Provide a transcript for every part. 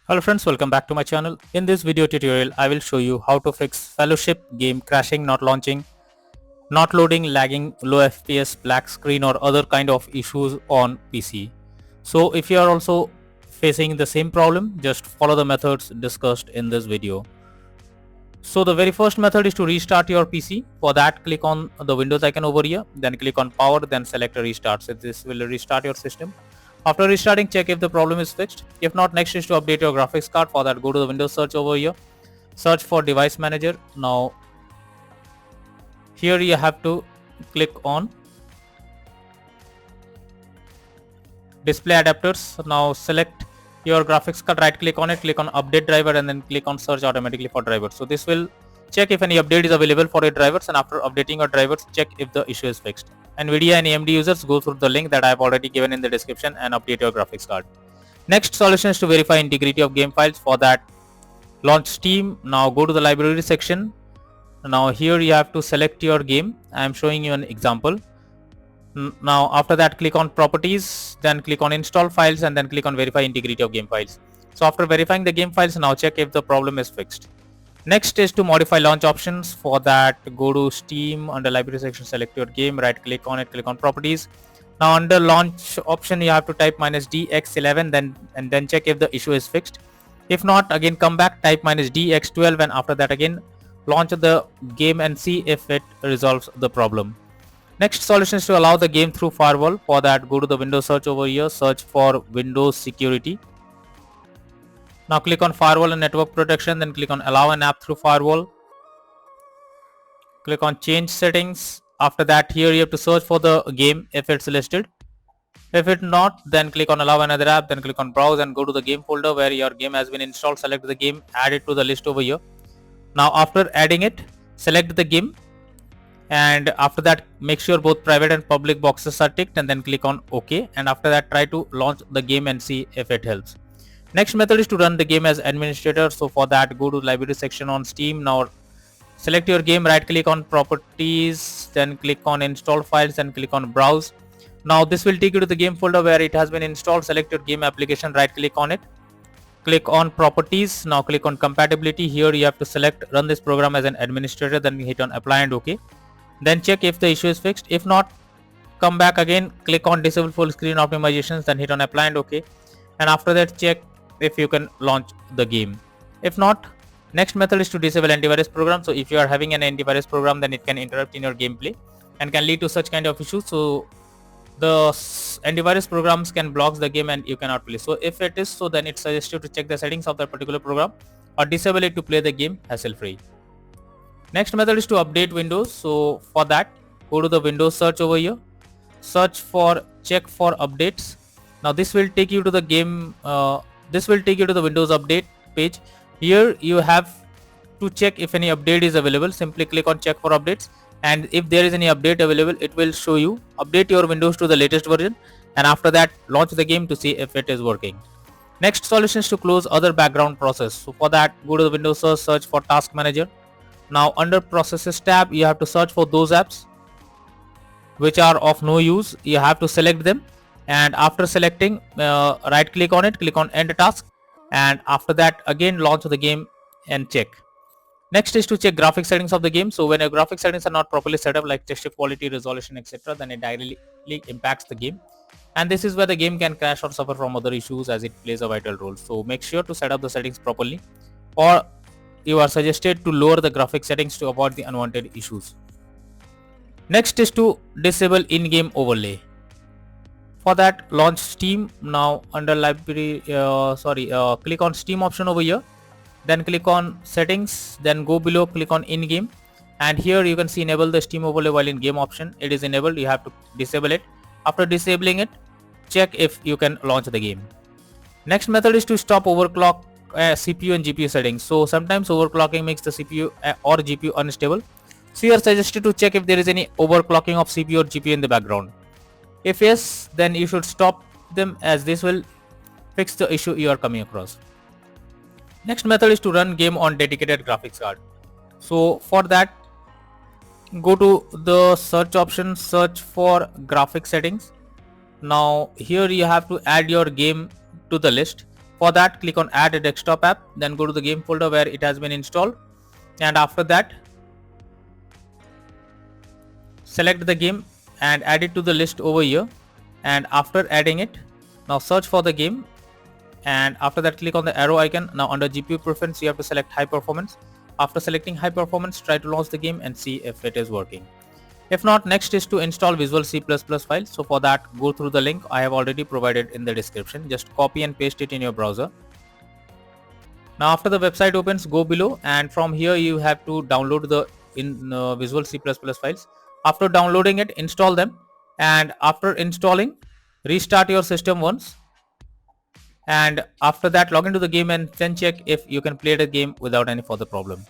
Hello friends, welcome back to my channel. In this video tutorial, I will show you how to fix Fellowship game crashing, not launching, not loading, lagging, low FPS, black screen or other kind of issues on PC. So if you are also facing the same problem, just follow the methods discussed in this video. So the very first method is to restart your PC. For that, click on the Windows icon over here, then click on power, then select restart. So this will restart your system. After restarting, check if the problem is fixed. If not, next is to update your graphics card. For that, go to the Windows search over here, search for device manager. Now here you have to click on display adapters. Now select your graphics card, right click on it, click on update driver and then click on search automatically for drivers. So this will check if any update is available for your drivers, and after updating your drivers, check if the issue is fixed. NVIDIA and AMD users, go through the link that I have already given in the description and update your graphics card. Next solution is to verify integrity of game files. For that, launch Steam. Now go to the library section. Now here you have to select your game. I am showing you an example. Now after that, click on properties, then click on install files and then click on verify integrity of game files. So after verifying the game files, now check if the problem is fixed. Next is to modify launch options. For that, go to Steam, under library section, select your game, right click on it, click on properties. Now under launch option, you have to type -dx11 and then check if the issue is fixed. If not, again come back, type -dx12 and after that again launch the game and see if it resolves the problem. Next solution is to allow the game through firewall. For that, go to the Windows search over here, search for Windows security. Now click on firewall and network protection, then click on allow an app through firewall. Click on change settings. After that, here you have to search for the game if it's listed. If it's not, then click on allow another app, then click on browse and go to the game folder where your game has been installed. Select the game, add it to the list over here. Now after adding it, select the game, and after that make sure both private and public boxes are ticked and then click on OK, and after that try to launch the game and see if it helps. Next method is to run the game as administrator. So for that, go to library section on Steam. Now select your game, right click on properties, then click on install files and click on browse. Now this will take you to the game folder where it has been installed. Select your game application, right click on it, click on properties. Now click on compatibility. Here you have to select run this program as an administrator, then hit on apply and OK. Then check if the issue is fixed. If not, come back again, click on disable full screen optimizations, then hit on apply and OK, and after that check if you can launch the game. If not, next method is to disable antivirus program. So if you are having an antivirus program, then it can interrupt in your gameplay and can lead to such kind of issues. So the antivirus programs can block the game and you cannot play. So if it is so, then it's suggested to check the settings of that particular program or disable it to play the game hassle free. Next method is to update Windows. So for that, go to the Windows search over here, search for check for updates. Now this will take you to the game. This will take you to the Windows update page. Here you have to check if any update is available. Simply click on check for updates, and if there is any update available, it will show you update your Windows to the latest version, and after that launch the game to see if it is working. Next solution is to close other background process. So for that, go to the Windows search for task manager. Now under processes tab, you have to search for those apps which are of no use. You have to select them, and after selecting, right click on it, click on end task, and after that again launch the game and check. Next is to check graphic settings of the game. So when your graphic settings are not properly set up, like texture quality, resolution, etc., then it directly impacts the game, and this is where the game can crash or suffer from other issues as it plays a vital role. So make sure to set up the settings properly, or you are suggested to lower the graphic settings to avoid the unwanted issues. Next is to disable in-game overlay. For that, launch Steam. Now under library, click on Steam option over here, then click on settings, then go below, click on in-game, and here you can see enable the Steam overlay while in game option. It is enabled, you have to disable it. After disabling it, check if you can launch the game. Next method is to stop overclock CPU and GPU settings. So sometimes overclocking makes the CPU or GPU unstable. So you are suggested to check if there is any overclocking of CPU or GPU in the background. If yes, then you should stop them, as this will fix the issue you are coming across. Next method is to run game on dedicated graphics card. So for that, go to the search option, search for graphic settings. Now here you have to add your game to the list. For that, click on add a desktop app, then go to the game folder where it has been installed, and after that select the game and add it to the list over here. And after adding it, now search for the game, and after that click on the arrow icon. Now under GPU preference you have to select high performance. After selecting high performance, try to launch the game and see if it is working. If not, next is to install Visual C++ file. So for that, go through the link I have already provided in the description. Just copy and paste it in your browser. Now after the website opens, go below, and from here you have to download the Visual C++ files. After downloading it, install them, and after installing, restart your system once, and after that log into the game and then check if you can play the game without any further problem.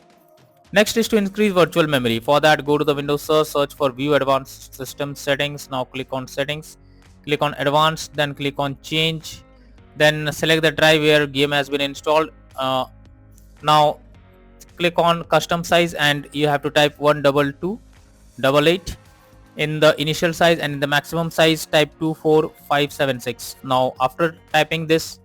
Next is to increase virtual memory. For that, go to the Windows search for View Advanced System Settings. Now click on Settings, click on Advanced, then click on Change, then select the drive where game has been installed. Now click on Custom Size, and you have to type 12288 in the initial size, and in the maximum size type 24576. Now after typing this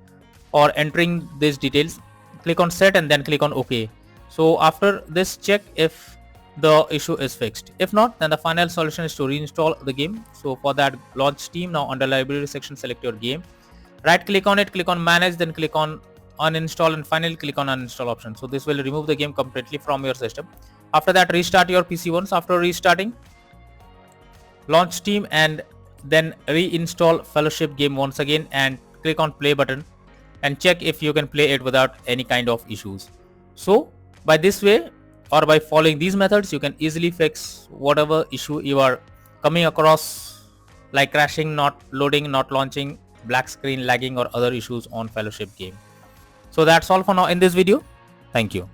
or entering these details, click on Set and then click on OK. So after this, check if the issue is fixed. If not, then the final solution is to reinstall the game. So for that, launch Steam. Now under library section, select your game, right click on it, click on manage, then click on uninstall, and finally click on uninstall option. So this will remove the game completely from your system. After that, restart your PC once. After restarting, launch Steam and then reinstall Fellowship game once again, and click on play button and check if you can play it without any kind of issues. So by this way, or by following these methods, you can easily fix whatever issue you are coming across, like crashing, not loading, not launching, black screen, lagging, or other issues on Fellowship game. So that's all for now in this video. Thank you.